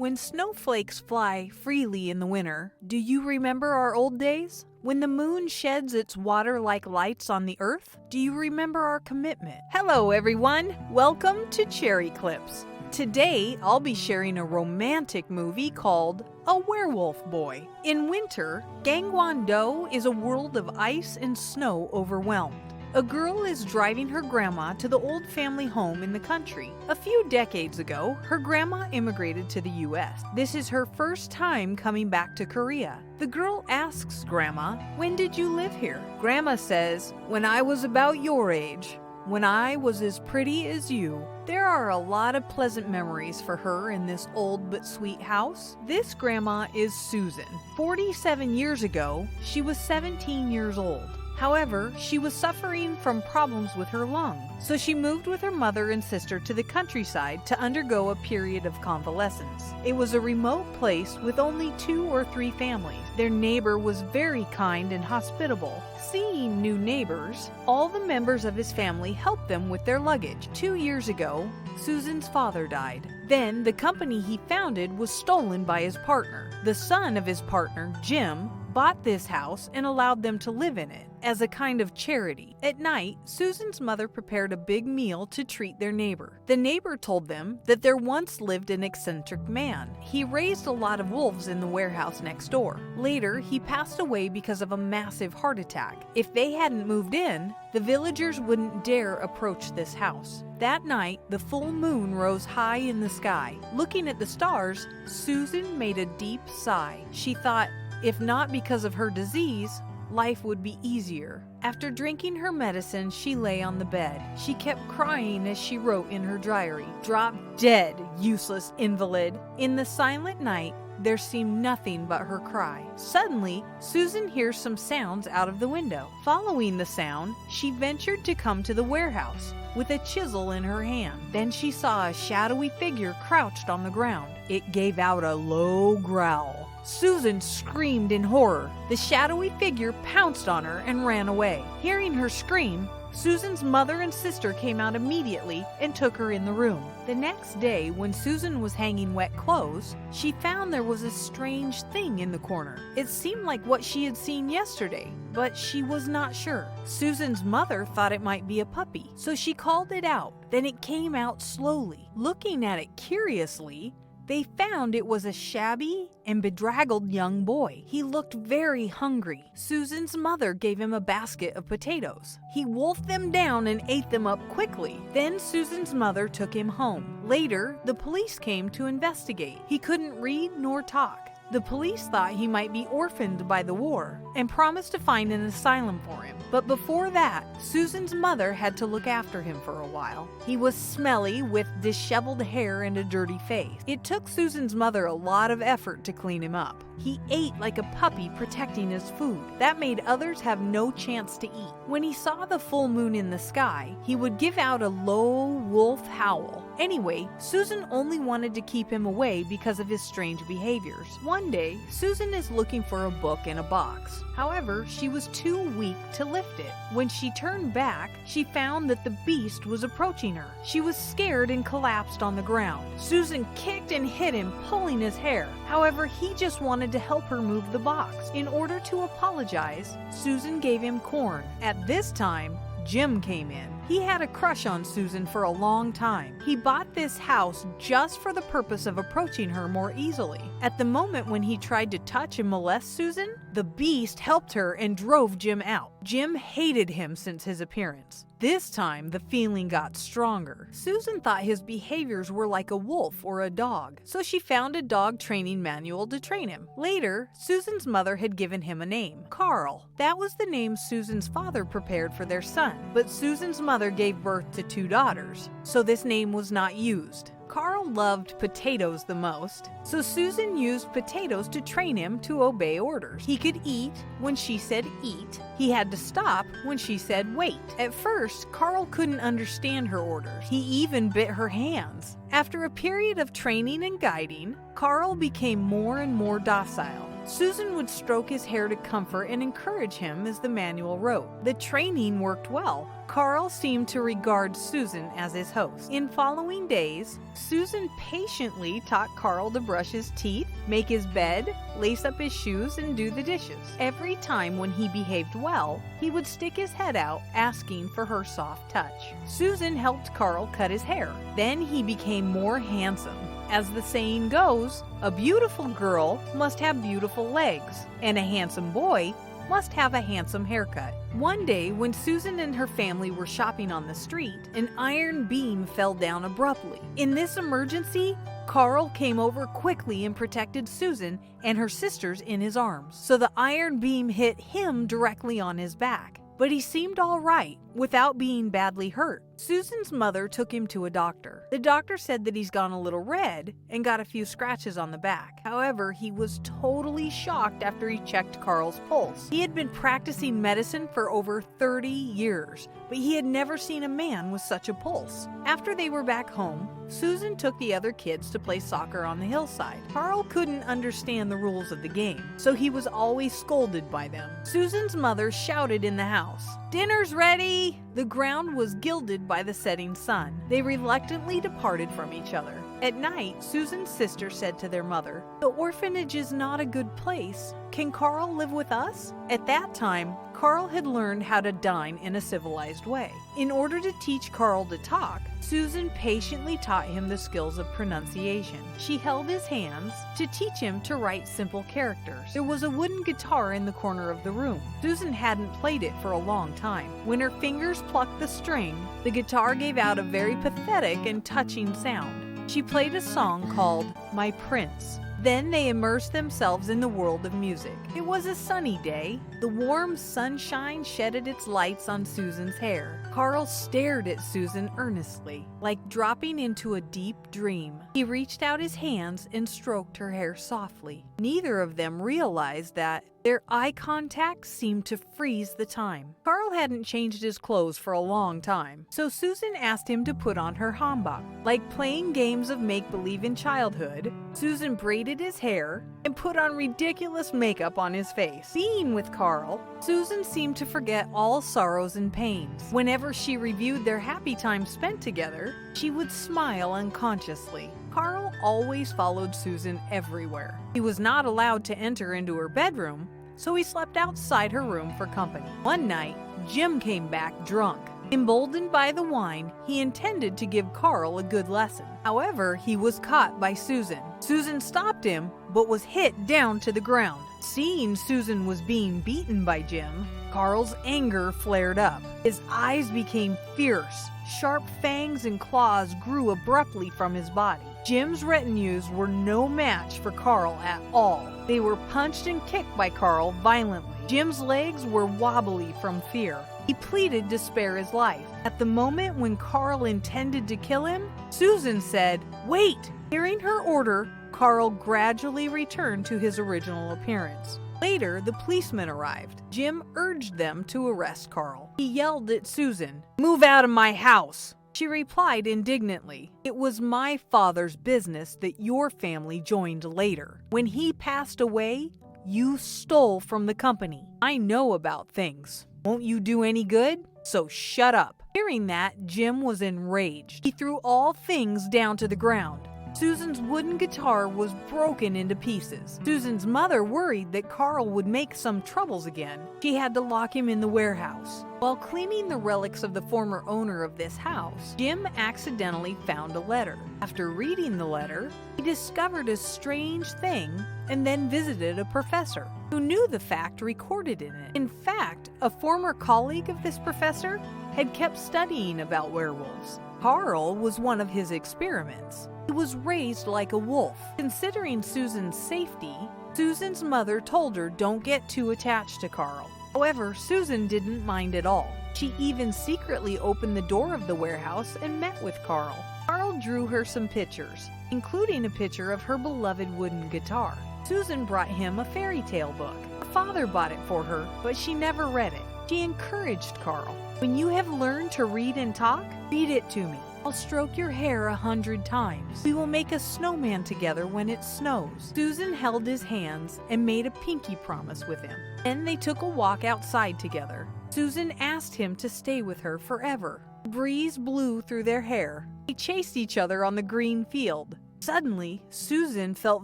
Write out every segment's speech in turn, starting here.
When snowflakes fly freely in the winter, do you remember our old days? When the moon sheds its water-like lights on the earth, do you remember our commitment? Hello everyone, welcome to Cherry Clips. Today, I'll be sharing a romantic movie called A Werewolf Boy. In winter, Gangwon-do is a world of ice and snow overwhelmed. A girl is driving her grandma to the old family home in the country. A few decades ago, her grandma immigrated to the US. This is her first time coming back to Korea. The girl asks Grandma, "When did you live here?" Grandma says, "When I was about your age. When I was as pretty as you." There are a lot of pleasant memories for her in this old but sweet house. This grandma is Susan. 47 years ago, she was 17 years old. However, she was suffering from problems with her lung, so she moved with her mother and sister to the countryside to undergo a period of convalescence. It was a remote place with only 2 or 3 families. Their neighbor was very kind and hospitable. Seeing new neighbors, all the members of his family helped them with their luggage. 2 years ago, Susan's father died. Then the company he founded was stolen by his partner. The son of his partner, Jim, bought this house and allowed them to live in it as a kind of charity. At night, Susan's mother prepared a big meal to treat their neighbor. The neighbor told them that there once lived an eccentric man. He raised a lot of wolves in the warehouse next door. Later, he passed away because of a massive heart attack. If they hadn't moved in, the villagers wouldn't dare approach this house. That night, the full moon rose high in the sky. Looking at the stars, Susan made a deep sigh. She thought, if not because of her disease, life would be easier. After drinking her medicine, she lay on the bed. She kept crying as she wrote in her diary, "Drop dead, useless invalid." In the silent night, there seemed nothing but her cry. Suddenly, Susan hears some sounds out of the window. Following the sound, she ventured to come to the warehouse with a chisel in her hand. Then she saw a shadowy figure crouched on the ground. It gave out a low growl. Susan screamed in horror. The shadowy figure pounced on her and ran away. Hearing her scream, Susan's mother and sister came out immediately and took her in the room. The next day, when Susan was hanging wet clothes, she found there was a strange thing in the corner. It seemed like what she had seen yesterday, but she was not sure. Susan's mother thought it might be a puppy, so she called it out. Then it came out slowly. Looking at it curiously, they found it was a shabby and bedraggled young boy. He looked very hungry. Susan's mother gave him a basket of potatoes. He wolfed them down and ate them up quickly. Then Susan's mother took him home. Later, the police came to investigate. He couldn't read nor talk. The police thought he might be orphaned by the war and promised to find an asylum for him. But before that, Susan's mother had to look after him for a while. He was smelly with disheveled hair and a dirty face. It took Susan's mother a lot of effort to clean him up. He ate like a puppy, protecting his food. That made others have no chance to eat. When he saw the full moon in the sky, he would give out a low wolf howl. Anyway, Susan only wanted to keep him away because of his strange behaviors. One day, Susan is looking for a book in a box. However, she was too weak to lift it. When she turned back, she found that the beast was approaching her. She was scared and collapsed on the ground. Susan kicked and hit him, pulling his hair. However, he just wanted to help her move the box. In order to apologize, Susan gave him corn. At this time, Jim came in. He had a crush on Susan for a long time. He bought this house just for the purpose of approaching her more easily. At the moment when he tried to touch and molest Susan, the beast helped her and drove Jim out. Jim hated him since his appearance. This time, the feeling got stronger. Susan thought his behaviors were like a wolf or a dog, so she found a dog training manual to train him. Later, Susan's mother had given him a name, Carl. That was the name Susan's father prepared for their son, but Susan's mother gave birth to 2 daughters, so this name was not used. Carl loved potatoes the most, so Susan used potatoes to train him to obey orders. He could eat when she said eat. He had to stop when she said wait. At first, Carl couldn't understand her orders. He even bit her hands. After a period of training and guiding, Carl became more and more docile. Susan would stroke his hair to comfort and encourage him as the manual wrote. The training worked well. Carl seemed to regard Susan as his host. In following days, Susan patiently taught Carl to brush his teeth, make his bed, lace up his shoes, and do the dishes. Every time when he behaved well, he would stick his head out, asking for her soft touch. Susan helped Carl cut his hair. Then he became more handsome. As the saying goes, a beautiful girl must have beautiful legs, and a handsome boy must have a handsome haircut. One day, when Susan and her family were shopping on the street, an iron beam fell down abruptly. In this emergency, Carl came over quickly and protected Susan and her sisters in his arms, so the iron beam hit him directly on his back. But he seemed all right, without being badly hurt. Susan's mother took him to a doctor. The doctor said that he's gone a little red and got a few scratches on the back. However, he was totally shocked after he checked Carl's pulse. He had been practicing medicine for over 30 years, but he had never seen a man with such a pulse. After they were back home, Susan took the other kids to play soccer on the hillside. Carl couldn't understand the rules of the game, so he was always scolded by them. Susan's mother shouted in the house, "Dinner's ready!" The ground was gilded by the setting sun. They reluctantly departed from each other. At night, Susan's sister said to their mother, "The orphanage is not a good place. Can Carl live with us?" At that time, Carl had learned how to dine in a civilized way. In order to teach Carl to talk, Susan patiently taught him the skills of pronunciation. She held his hands to teach him to write simple characters. There was a wooden guitar in the corner of the room. Susan hadn't played it for a long time. When her fingers plucked the string, the guitar gave out a very pathetic and touching sound. She played a song called "My Prince." Then they immersed themselves in the world of music. It was a sunny day. The warm sunshine shedded its lights on Susan's hair. Carl stared at Susan earnestly, like dropping into a deep dream. He reached out his hands and stroked her hair softly. Neither of them realized that their eye contact seemed to freeze the time. Carl hadn't changed his clothes for a long time, so Susan asked him to put on her hanbok. Like playing games of make-believe in childhood, Susan braided his hair and put on ridiculous makeup on his face. Being with Carl, Susan seemed to forget all sorrows and pains. Whenever she reviewed their happy time spent together, she would smile unconsciously. Carl always followed Susan everywhere. He was not allowed to enter into her bedroom, so he slept outside her room for company. One night, Jim came back drunk. Emboldened by the wine, he intended to give Carl a good lesson. However, he was caught by Susan. Susan stopped him, but was hit down to the ground. Seeing Susan was being beaten by Jim, Carl's anger flared up. His eyes became fierce. Sharp fangs and claws grew abruptly from his body. Jim's retinues were no match for Carl at all. They were punched and kicked by Carl violently. Jim's legs were wobbly from fear. He pleaded to spare his life. At the moment when Carl intended to kill him, Susan said, "Wait!" Hearing her order, Carl gradually returned to his original appearance. Later, the policemen arrived. Jim urged them to arrest Carl. He yelled at Susan, "Move out of my house!" She replied indignantly, "It was my father's business that your family joined later. When he passed away, you stole from the company. I know about things. Won't you do any good? So shut up." Hearing that, Jim was enraged. He threw all things down to the ground. Susan's wooden guitar was broken into pieces. Susan's mother worried that Carl would make some troubles again. She had to lock him in the warehouse. While cleaning the relics of the former owner of this house, Jim accidentally found a letter. After reading the letter, he discovered a strange thing and then visited a professor who knew the fact recorded in it. In fact, a former colleague of this professor had kept studying about werewolves. Carl was one of his experiments. He was raised like a wolf. Considering Susan's safety, Susan's mother told her don't get too attached to Carl. However, Susan didn't mind at all. She even secretly opened the door of the warehouse and met with Carl. Carl drew her some pictures, including a picture of her beloved wooden guitar. Susan brought him a fairy tale book. Her father bought it for her, but she never read it. She encouraged Carl, "When you have learned to read and talk, read it to me." I'll stroke your hair 100 times. We will make a snowman together when it snows. Susan held his hands and made a pinky promise with him. Then they took a walk outside together. Susan asked him to stay with her forever. The breeze blew through their hair. They chased each other on the green field. Suddenly, Susan felt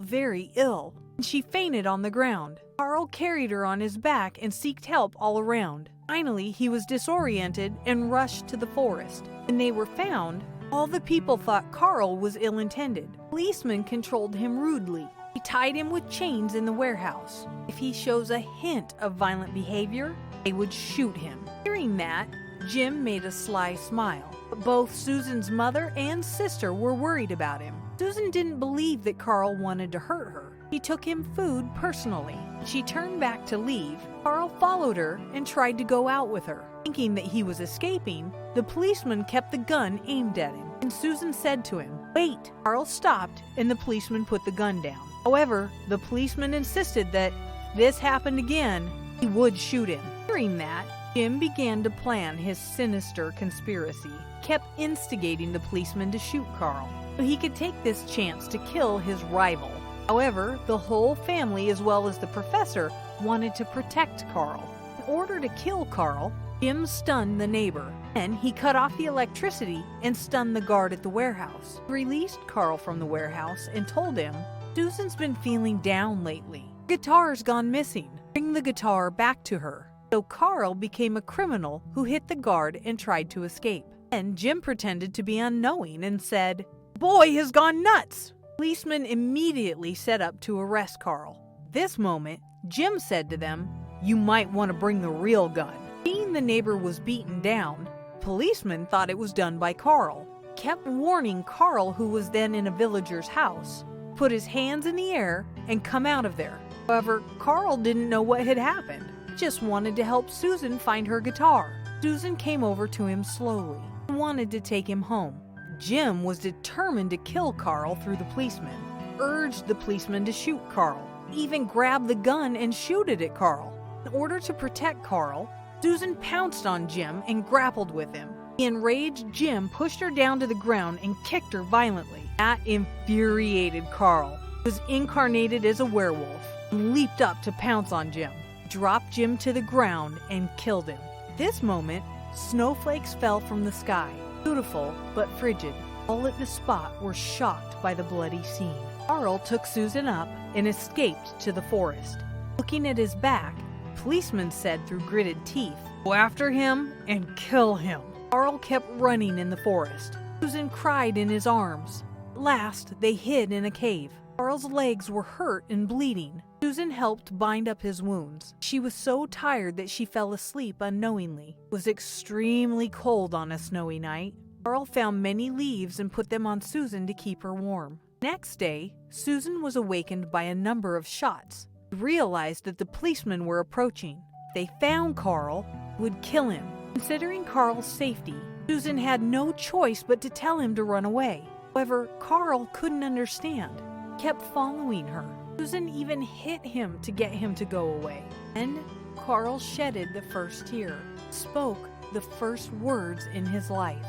very ill, and she fainted on the ground. Carl carried her on his back and sought help all around. Finally, he was disoriented and rushed to the forest. When they were found, all the people thought Carl was ill-intended. Policemen controlled him rudely. They tied him with chains in the warehouse. If he shows a hint of violent behavior, they would shoot him. Hearing that, Jim made a sly smile. But both Susan's mother and sister were worried about him. Susan didn't believe that Carl wanted to hurt her. He took him food personally. She turned back to leave. Carl followed her and tried to go out with her. Thinking that he was escaping, the policeman kept the gun aimed at him, and Susan said to him, "Wait." Carl stopped, and the policeman put the gun down. However, the policeman insisted that if this happened again, he would shoot him. Hearing that, Jim began to plan his sinister conspiracy. He kept instigating the policeman to shoot Carl, so he could take this chance to kill his rival. However, the whole family, as well as the professor, wanted to protect Carl. In order to kill Carl, Jim stunned the neighbor. Then he cut off the electricity and stunned the guard at the warehouse. He released Carl from the warehouse and told him, "Susan's been feeling down lately. Her guitar's gone missing. Bring the guitar back to her." So Carl became a criminal who hit the guard and tried to escape. And Jim pretended to be unknowing and said, "Boy has gone nuts." Policemen immediately set up to arrest Carl. This moment, Jim said to them, "You might want to bring the real gun." Seeing the neighbor was beaten down, policemen thought it was done by Carl. Kept warning Carl, who was then in a villager's house, put his hands in the air and come out of there. However, Carl didn't know what had happened. He just wanted to help Susan find her guitar. Susan came over to him slowly and wanted to take him home. Jim was determined to kill Carl through the policeman, urged the policeman to shoot Carl, even grabbed the gun and shoot it at Carl. In order to protect Carl, Susan pounced on Jim and grappled with him. The enraged Jim pushed her down to the ground and kicked her violently. That infuriated Carl, who was incarnated as a werewolf, and leaped up to pounce on Jim, dropped Jim to the ground, and killed him. At this moment, snowflakes fell from the sky. Beautiful, but frigid. All at the spot were shocked by the bloody scene. Carl took Susan up and escaped to the forest. Looking at his back, policemen said through gritted teeth, "Go after him and kill him." Carl kept running in the forest. Susan cried in his arms. At last, they hid in a cave. Carl's legs were hurt and bleeding. Susan helped bind up his wounds. She was so tired that she fell asleep unknowingly. It was extremely cold on a snowy night. Carl found many leaves and put them on Susan to keep her warm. Next day, Susan was awakened by a number of shots. She realized that the policemen were approaching. If they found Carl, they would kill him. Considering Carl's safety, Susan had no choice but to tell him to run away. However, Carl couldn't understand. He kept following her. Susan even hit him to get him to go away. Then Carl shedded the first tear, spoke the first words in his life.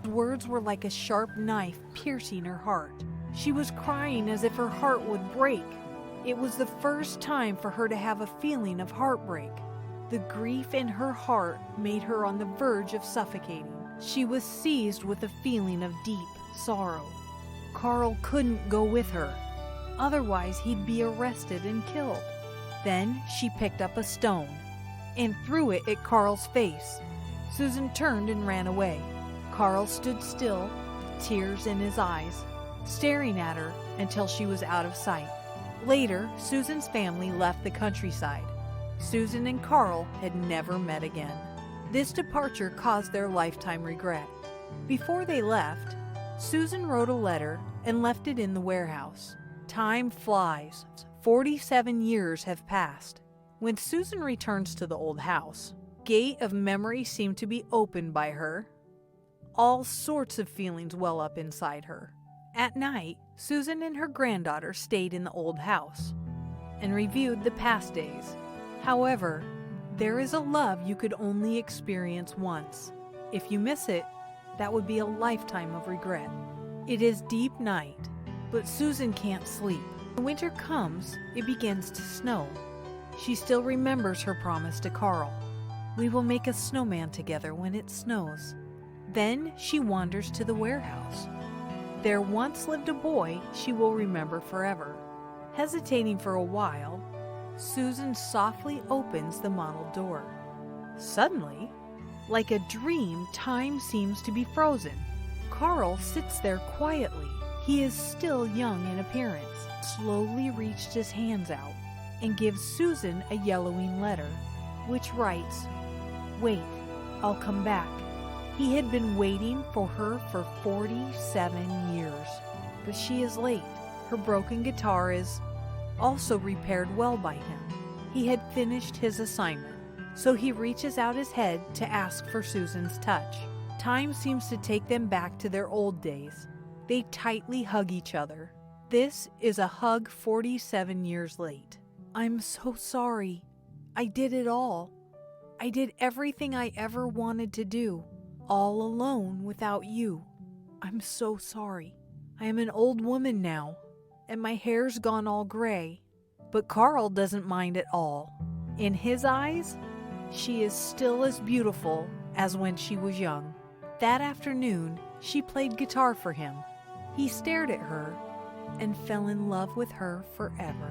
The words were like a sharp knife piercing her heart. She was crying as if her heart would break. It was the first time for her to have a feeling of heartbreak. The grief in her heart made her on the verge of suffocating. She was seized with a feeling of deep sorrow. Carl couldn't go with her. Otherwise, he'd be arrested and killed. Then she picked up a stone and threw it at Carl's face. Susan turned and ran away. Carl stood still, tears in his eyes, staring at her until she was out of sight. Later, Susan's family left the countryside. Susan and Carl had never met again. This departure caused their lifetime regret. Before they left, Susan wrote a letter and left it in the warehouse. Time flies. 47 years have passed. When Susan returns to the old house, the gate of memory seemed to be opened by her. All sorts of feelings well up inside her. At night, Susan and her granddaughter stayed in the old house and reviewed the past days. However, there is a love you could only experience once. If you miss it, That would be a lifetime of regret. It is deep night, but Susan can't sleep. When winter comes, it begins to snow. She still remembers her promise to Carl. We will make a snowman together when it snows. Then she wanders to the warehouse. There once lived a boy she will remember forever. Hesitating for a while, Susan softly opens the mottled door. Suddenly, like a dream, time seems to be frozen. Carl sits there quietly. He is still young in appearance. Slowly reached his hands out and gives Susan a yellowing letter, which writes, "Wait, I'll come back." He had been waiting for her for 47 years, but she is late. Her broken guitar is also repaired well by him. He had finished his assignment, so he reaches out his head to ask for Susan's touch. Time seems to take them back to their old days. They tightly hug each other. This is a hug 47 years late. "I'm so sorry. I did it all. I did everything I ever wanted to do, all alone without you. I'm so sorry. I am an old woman now, and my hair's gone all gray." But Carl doesn't mind at all. In his eyes, she is still as beautiful as when she was young. That afternoon, she played guitar for him. He stared at her and fell in love with her forever.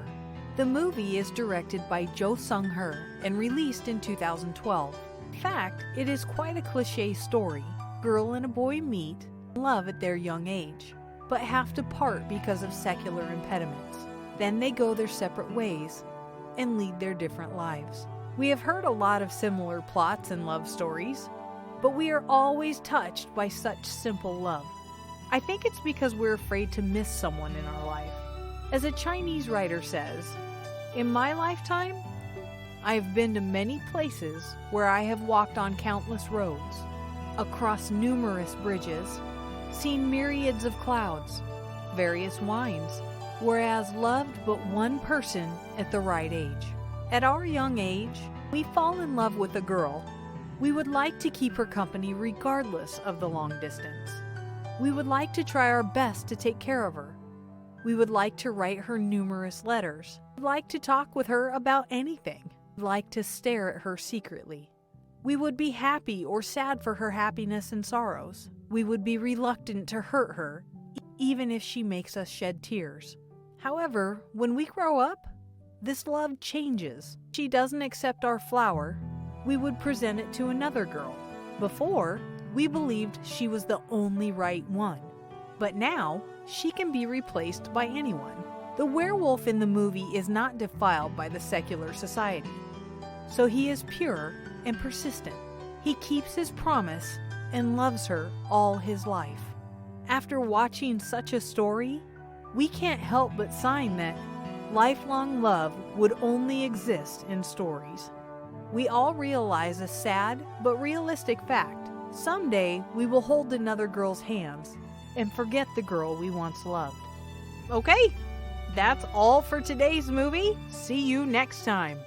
The movie is directed by Jo Sung-ho and released in 2012. In fact, it is quite a cliché story. Girl and a boy meet, love at their young age, but have to part because of secular impediments. Then they go their separate ways and lead their different lives. We have heard a lot of similar plots and love stories, but we are always touched by such simple love. I think it's because we're afraid to miss someone in our life. As a Chinese writer says, "In my lifetime, I have been to many places where I have walked on countless roads, across numerous bridges, seen myriads of clouds, various wines, whereas loved but one person at the right age." At our young age, we fall in love with a girl. We would like to keep her company regardless of the long distance. We would like to try our best to take care of her. We would like to write her numerous letters. We'd like to talk with her about anything. We'd like to stare at her secretly. We would be happy or sad for her happiness and sorrows. We would be reluctant to hurt her, even if she makes us shed tears. However, when we grow up, this love changes. She doesn't accept our flower. We would present it to another girl. Before, we believed she was the only right one. But now, she can be replaced by anyone. The werewolf in the movie is not defiled by the secular society, so he is pure and persistent. He keeps his promise and loves her all his life. After watching such a story, we can't help but sign that lifelong love would only exist in stories. We all realize a sad but realistic fact. Someday we will hold another girl's hands and forget the girl we once loved. Okay, that's all for today's movie. See you next time.